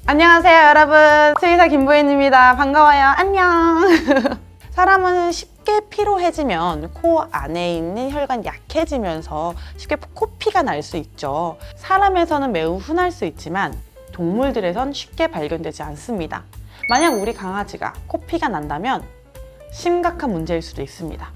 안녕하세요 여러분, 수의사 김보현입니다. 반가워요. 안녕. 사람은 쉽게 피로해지면 코 안에 있는 혈관이 약해지면서 쉽게 코피가 날 수 있죠. 사람에서는 매우 흔할 수 있지만 동물들에선 쉽게 발견되지 않습니다. 만약 우리 강아지가 코피가 난다면 심각한 문제일 수도 있습니다.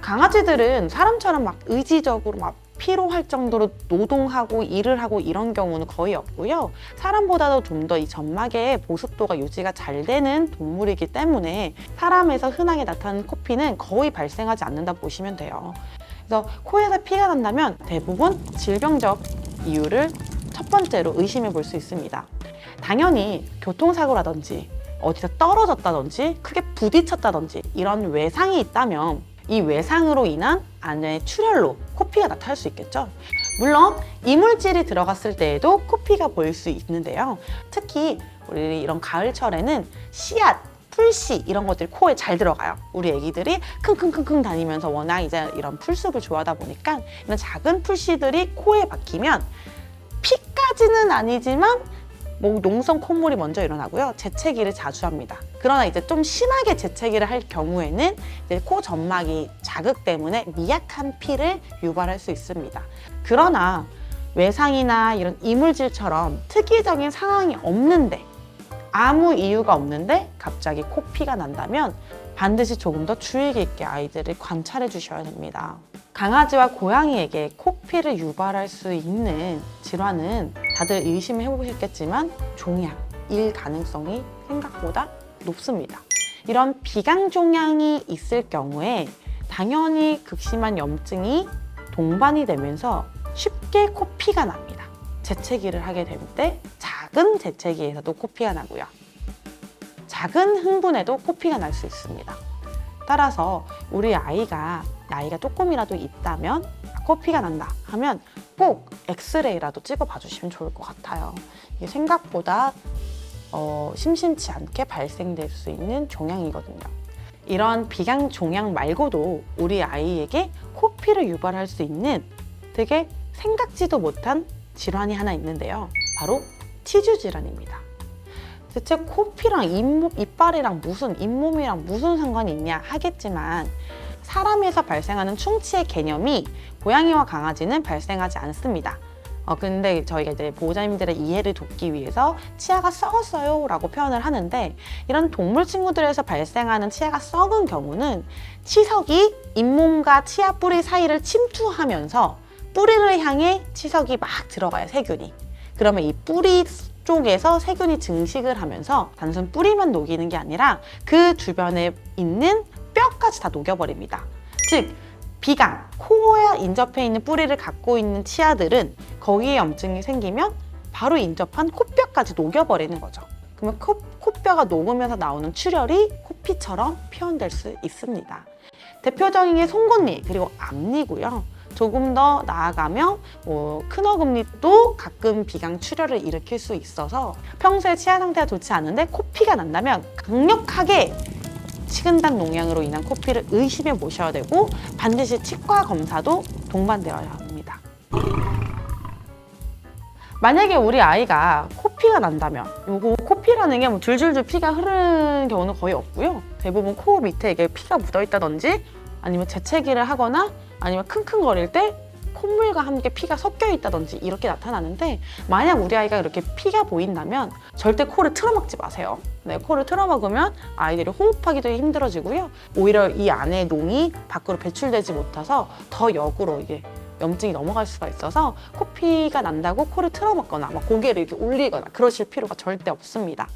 강아지들은 사람처럼 막 의지적으로 막 피로할 정도로 노동하고 일을 하고 이런 경우는 거의 없고요. 사람보다도 좀 더 이 점막의 보습도가 유지가 잘 되는 동물이기 때문에 사람에서 흔하게 나타나는 코피는 거의 발생하지 않는다 보시면 돼요. 그래서 코에서 피가 난다면 대부분 질병적 이유를 첫 번째로 의심해 볼 수 있습니다. 당연히 교통사고라든지 어디서 떨어졌다든지 크게 부딪혔다든지 이런 외상이 있다면 이 외상으로 인한 안의 출혈로 코피가 나타날 수 있겠죠. 물론 이물질이 들어갔을 때에도 코피가 보일 수 있는데요. 특히 우리 이런 가을철에는 씨앗, 풀씨 이런 것들이 코에 잘 들어가요. 우리 애기들이 킁킁킁킁 다니면서 워낙 이제 이런 풀숲을 좋아하다 보니까 이런 작은 풀씨들이 코에 박히면 피까지는 아니지만 농성 콧물이 먼저 일어나고요. 재채기를 자주 합니다. 그러나 이제 좀 심하게 재채기를 할 경우에는 이제 코 점막이 자극 때문에 미약한 피를 유발할 수 있습니다. 그러나 외상이나 이런 이물질처럼 특이적인 상황이 없는데 아무 이유가 없는데 갑자기 코피가 난다면 반드시 조금 더 주의 깊게 아이들을 관찰해 주셔야 됩니다. 강아지와 고양이에게 코피를 유발할 수 있는 질환은 다들 의심해 보셨겠지만 종양일 가능성이 생각보다 높습니다. 이런 비강종양이 있을 경우에 당연히 극심한 염증이 동반이 되면서 쉽게 코피가 납니다. 재채기를 하게 될 때 작은 재채기에서도 코피가 나고요. 작은 흥분에도 코피가 날 수 있습니다. 따라서 우리 아이가 나이가 조금이라도 있다면 코피가 난다 하면 꼭 엑스레이라도 찍어봐 주시면 좋을 것 같아요. 이게 생각보다 심심치 않게 발생될 수 있는 종양이거든요. 이런 비강 종양 말고도 우리 아이에게 코피를 유발할 수 있는 되게 생각지도 못한 질환이 하나 있는데요. 바로 티주 질환입니다. 대체 코피랑 이빨이랑 잇몸이랑 무슨 상관이 있냐 하겠지만 사람에서 발생하는 충치의 개념이 고양이와 강아지는 발생하지 않습니다. 근데 저희가 이제 보호자님들의 이해를 돕기 위해서 치아가 썩었어요 라고 표현을 하는데 이런 동물 친구들에서 발생하는 치아가 썩은 경우는 치석이 잇몸과 치아 뿌리 사이를 침투하면서 뿌리를 향해 치석이 막 들어가요, 세균이. 그러면 이 뿌리 쪽에서 세균이 증식을 하면서 단순 뿌리만 녹이는 게 아니라 그 주변에 있는 뼈까지 다 녹여버립니다. 즉 비강, 코에 인접해 있는 뿌리를 갖고 있는 치아들은 거기에 염증이 생기면 바로 인접한 코뼈까지 녹여버리는 거죠. 그러면 코뼈가 녹으면서 나오는 출혈이 코피처럼 표현될 수 있습니다. 대표적인 게 송곳니 그리고 앞니고요. 조금 더 나아가면 큰 어금니도 가끔 비강 출혈을 일으킬 수 있어서 평소에 치아 상태가 좋지 않은데 코피가 난다면 강력하게 식은땀 농양으로 인한 코피를 의심해 보셔야 되고 반드시 치과 검사도 동반되어야 합니다. 만약에 우리 아이가 코피가 난다면 요거 코피라는 게 줄줄줄 피가 흐르는 경우는 거의 없고요. 대부분 코 밑에 이게 피가 묻어 있다든지 아니면 재채기를 하거나 아니면 킁킁거릴 때 콧물과 함께 피가 섞여 있다든지 이렇게 나타나는데 만약 우리 아이가 이렇게 피가 보인다면 절대 코를 틀어막지 마세요. 네, 코를 틀어막으면 아이들이 호흡하기도 힘들어지고요. 오히려 이 안에 농이 밖으로 배출되지 못해서 더 역으로 이게 염증이 넘어갈 수가 있어서 코피가 난다고 코를 틀어막거나 고개를 이렇게 올리거나 그러실 필요가 절대 없습니다.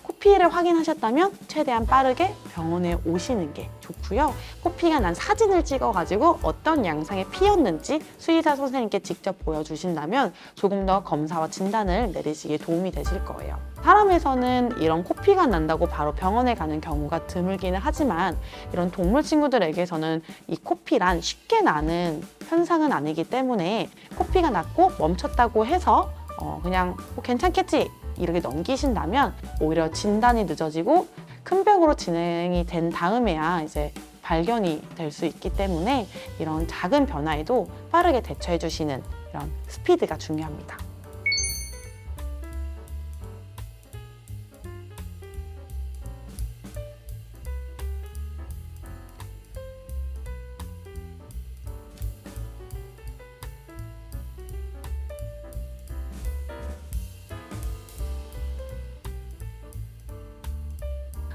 코피를 확인하셨다면 최대한 빠르게 병원에 오시는 게 좋고요. 코피가 난 사진을 찍어가지고 어떤 양상의 피였는지 수의사 선생님께 직접 보여주신다면 조금 더 검사와 진단을 내리시기에 도움이 되실 거예요. 사람에서는 이런 코피가 난다고 바로 병원에 가는 경우가 드물기는 하지만 이런 동물 친구들에게서는 이 코피란 쉽게 나는 현상은 아니기 때문에 코피가 났고 멈췄다고 해서 그냥 괜찮겠지 이렇게 넘기신다면 오히려 진단이 늦어지고 큰 병으로 진행이 된 다음에야 이제 발견이 될 수 있기 때문에 이런 작은 변화에도 빠르게 대처해 주시는 이런 스피드가 중요합니다.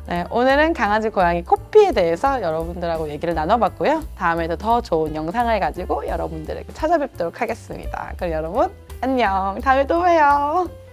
네, 오늘은 강아지, 고양이 코피에 대해서 여러분들하고 얘기를 나눠봤고요. 다음에도 더 좋은 영상을 가지고 여러분들에게 찾아뵙도록 하겠습니다. 그럼 여러분 안녕. 다음에 또 봬요.